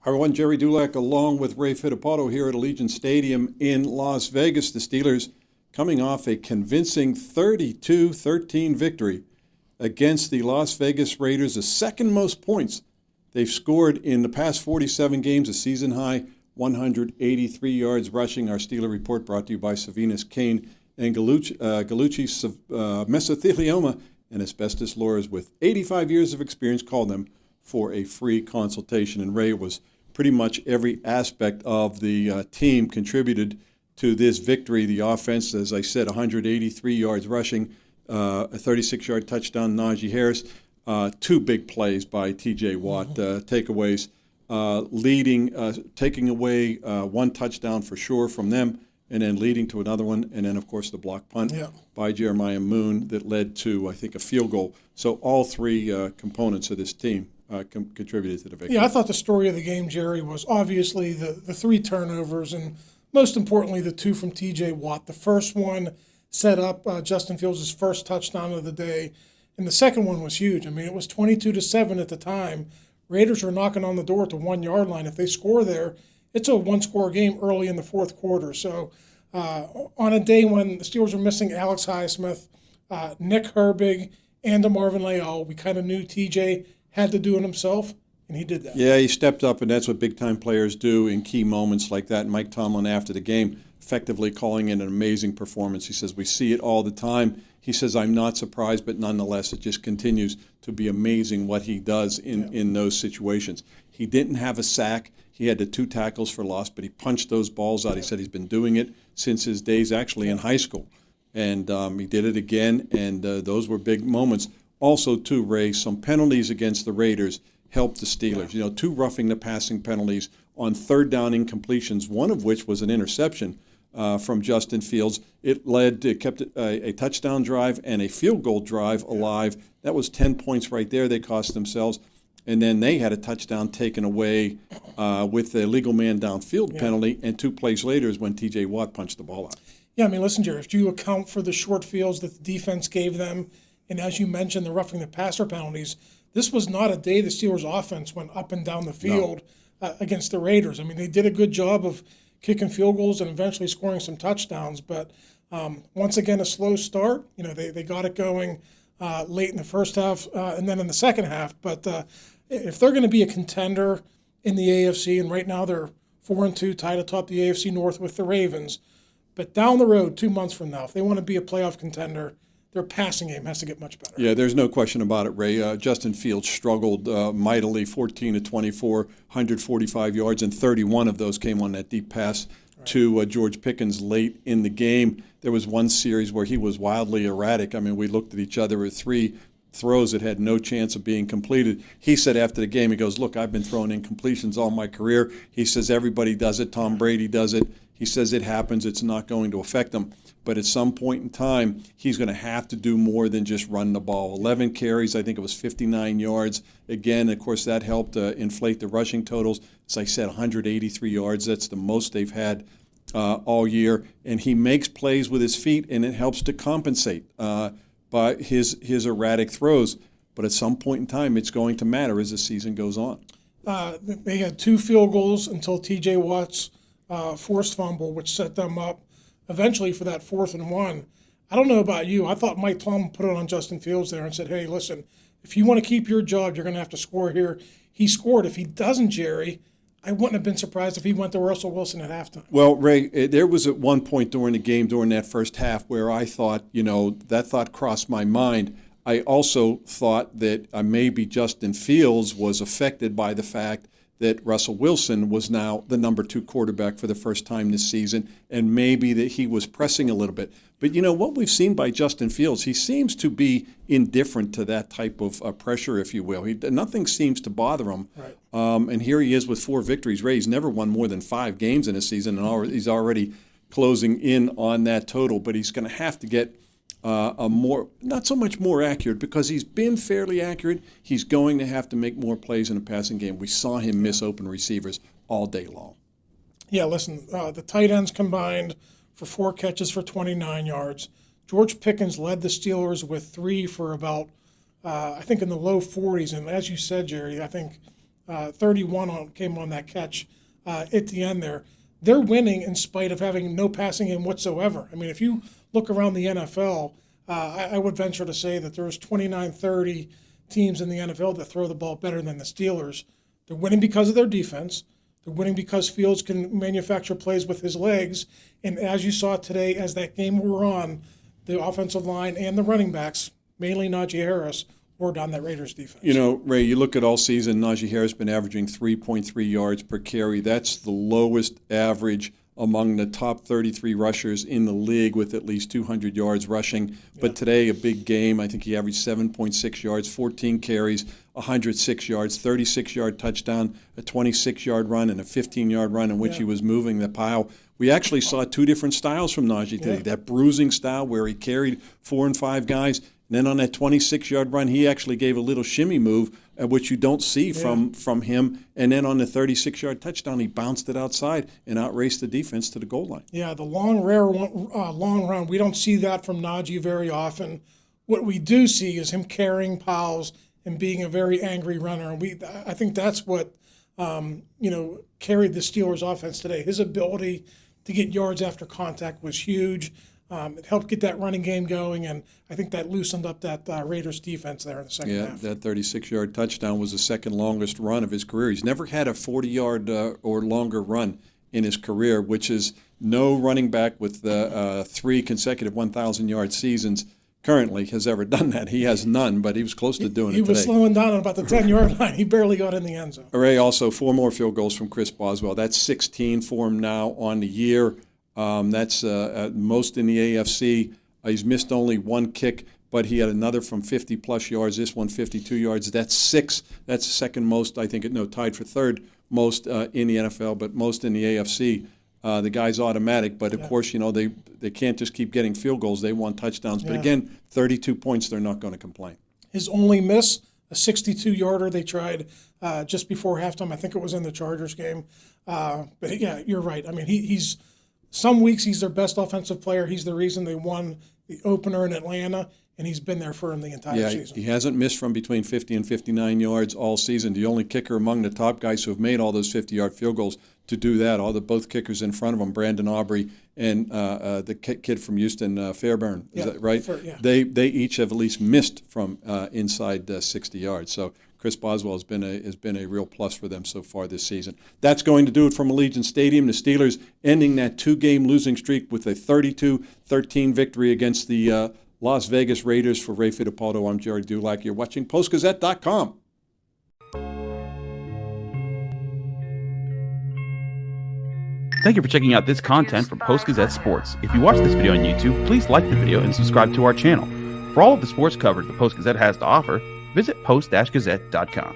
Hi everyone, Gerry Dulac along with Ray Fittipaldo here at Allegiant Stadium in Las Vegas. The Steelers coming off a convincing 32-13 victory against the Las Vegas Raiders, the second most points they've scored in the past 47 games, a season high 183 yards rushing. Our Steeler report brought to you by Savinas, Kane, and Gallucci mesothelioma and asbestos lawyers with 85 years of experience. Call them for a free consultation. And Ray, was pretty much every aspect of the team contributed to this victory. The offense, as I said, 183 yards rushing, a 36-yard touchdown, Najee Harris, two big plays by T.J. Watt, takeaways, taking away one touchdown for sure from them, and then leading to another one, and then, of course, the block punt by Jeremiah Moon that led to, I think, a field goal. So all three components of this team contributed to the victory. Yeah, I thought the story of the game, Gerry, was obviously the three turnovers, and most importantly, the two from T.J. Watt. The first one set up Justin Fields' first touchdown of the day, and the second one was huge. I mean, it was 22-7 at the time. Raiders were knocking on the door at the 1 yard line. If they score there, it's a one-score game early in the fourth quarter. So on a day when the Steelers were missing Alex Highsmith, Nick Herbig, and DeMarvin Leal, we kind of knew TJ had to do it himself, and he did that. Yeah, he stepped up, and that's what big-time players do in key moments like that. And Mike Tomlin, after the game, effectively calling it an amazing performance. He says, we see it all the time. He says, I'm not surprised, but nonetheless, it just continues to be amazing what he does in those situations. He didn't have a sack. He had the 2 tackles for loss, but he punched those balls out. He said he's been doing it since his days actually in high school. And he did it again, and those were big moments. Also, too, Ray, some penalties against the Raiders helped the Steelers. You know, 2 roughing the passing penalties on third down incompletions, one of which was an interception from Justin Fields. It kept a touchdown drive and a field goal drive alive. That was 10 points right there they cost themselves. And then they had a touchdown taken away with the legal man downfield penalty, and 2 plays later is when T.J. Watt punched the ball out. Yeah, I mean, listen, Gerry, if you account for the short fields that the defense gave them, and as you mentioned, the roughing the passer penalties, this was not a day the Steelers' offense went up and down the field against the Raiders. I mean, they did a good job of kicking field goals and eventually scoring some touchdowns, but once again, a slow start. You know, they got it going late in the first half and then in the second half. But if they're going to be a contender in the AFC, and right now they're 4-2, tied atop the AFC North with the Ravens, but down the road, 2 months from now, if they want to be a playoff contender, their passing game has to get much better. Yeah, there's no question about it, Ray. Justin Fields struggled mightily, 14-24, 145 yards, and 31 of those came on that deep pass to George Pickens late in the game. There was one series where he was wildly erratic. I mean, we looked at each other at 3 throws that had no chance of being completed. He said after the game, he goes, look, I've been throwing incompletions all my career. He says everybody does it. Tom Brady does it. He says it happens. It's not going to affect him. But at some point in time, he's going to have to do more than just run the ball. 11 carries, I think it was 59 yards. Again, of course, that helped inflate the rushing totals. As I said, 183 yards. That's the most they've had all year. And he makes plays with his feet, and it helps to compensate by his erratic throws. But at some point in time, it's going to matter as the season goes on. They had 2 field goals until T.J. Watt's forced fumble, which set them up eventually for that 4th and 1. I don't know about you. I thought Mike Tomlin put it on Justin Fields there and said, hey, listen, if you want to keep your job, you're going to have to score here. He scored. If he doesn't, Gerry, I wouldn't have been surprised if he went to Russell Wilson at halftime. Well, Ray, there was at one point during the game, during that first half, where I thought, that thought crossed my mind. I also thought that maybe Justin Fields was affected by the fact that Russell Wilson was now the number 2 quarterback for the first time this season, and maybe that he was pressing a little bit. But what we've seen by Justin Fields, he seems to be indifferent to that type of pressure, if you will. Nothing seems to bother him. Right. And here he is with 4 victories. Ray, he's never won more than 5 games in a season, and he's already closing in on that total. But he's going to have to get not so much more accurate, because he's been fairly accurate. He's going to have to make more plays in a passing game. We saw him miss open receivers all day long. Yeah, listen, the tight ends combined for 4 catches for 29 yards. George Pickens led the Steelers with 3 for about, I think, in the low 40s. And as you said, Gerry, I think 31 came on that catch at the end there. They're winning in spite of having no passing game whatsoever. I mean, if you look around the NFL, I would venture to say that there's 29, 30 teams in the NFL that throw the ball better than the Steelers. They're winning because of their defense. They're winning because Fields can manufacture plays with his legs. And as you saw today, as that game wore on, the offensive line and the running backs, mainly Najee Harris, were down that Raiders defense. You know, Ray, you look at all season, Najee Harris has been averaging 3.3 yards per carry. That's the lowest average among the top 33 rushers in the league with at least 200 yards rushing. But today, a big game. I think he averaged 7.6 yards, 14 carries, 106 yards, 36-yard touchdown, a 26-yard run, and a 15-yard run in which he was moving the pile. We actually saw two different styles from Najee today. That bruising style where he carried 4 and 5 guys. And then on that 26-yard run, he actually gave a little shimmy move, which you don't see from him. And then on the 36-yard touchdown, he bounced it outside and outraced the defense to the goal line. Yeah, the long, rare long run, we don't see that from Najee very often. What we do see is him carrying piles and being a very angry runner. And I think that's what carried the Steelers' offense today. His ability to get yards after contact was huge. It helped get that running game going, and I think that loosened up that Raiders defense there in the second half. Yeah, that 36-yard touchdown was the second longest run of his career. He's never had a 40-yard or longer run in his career, which is no running back with 3 consecutive 1,000-yard seasons currently has ever done that. He has none, but he was close to doing it today. He was slowing down at about the 10-yard line. He barely got in the end zone. Ray, also 4 more field goals from Chris Boswell. That's 16 for him now on the year. That's most in the AFC. He's missed only 1 kick, but he had another from 50-plus yards. This one, 52 yards. That's 6. That's the second most, I think, tied for third most in the NFL, but most in the AFC. The guy's automatic, but of course, they can't just keep getting field goals. They want touchdowns. But again, 32 points, they're not going to complain. His only miss, a 62-yarder they tried just before halftime. I think it was in the Chargers game. But yeah, you're right. I mean, he's some weeks he's their best offensive player. He's the reason they won the opener in Atlanta, and he's been there for him the entire season. He hasn't missed from between 50 and 59 yards all season. The only kicker among the top guys who have made all those 50-yard field goals to do that, both kickers in front of him, Brandon Aubrey and the kid from Houston, Fairbairn, is that right? They each have at least missed from inside 60 yards. So Chris Boswell has been a real plus for them so far this season. That's going to do it from Allegiant Stadium. The Steelers ending that 2-game losing streak with a 32-13 victory against the Las Vegas Raiders. For Ray Fittipaldo, I'm Gerry Dulac. You're watching Post-Gazette.com. Thank you for checking out this content from Post-Gazette Sports. If you watch this video on YouTube, please like the video and subscribe to our channel. For all of the sports coverage the Post-Gazette has to offer, visit post-gazette.com.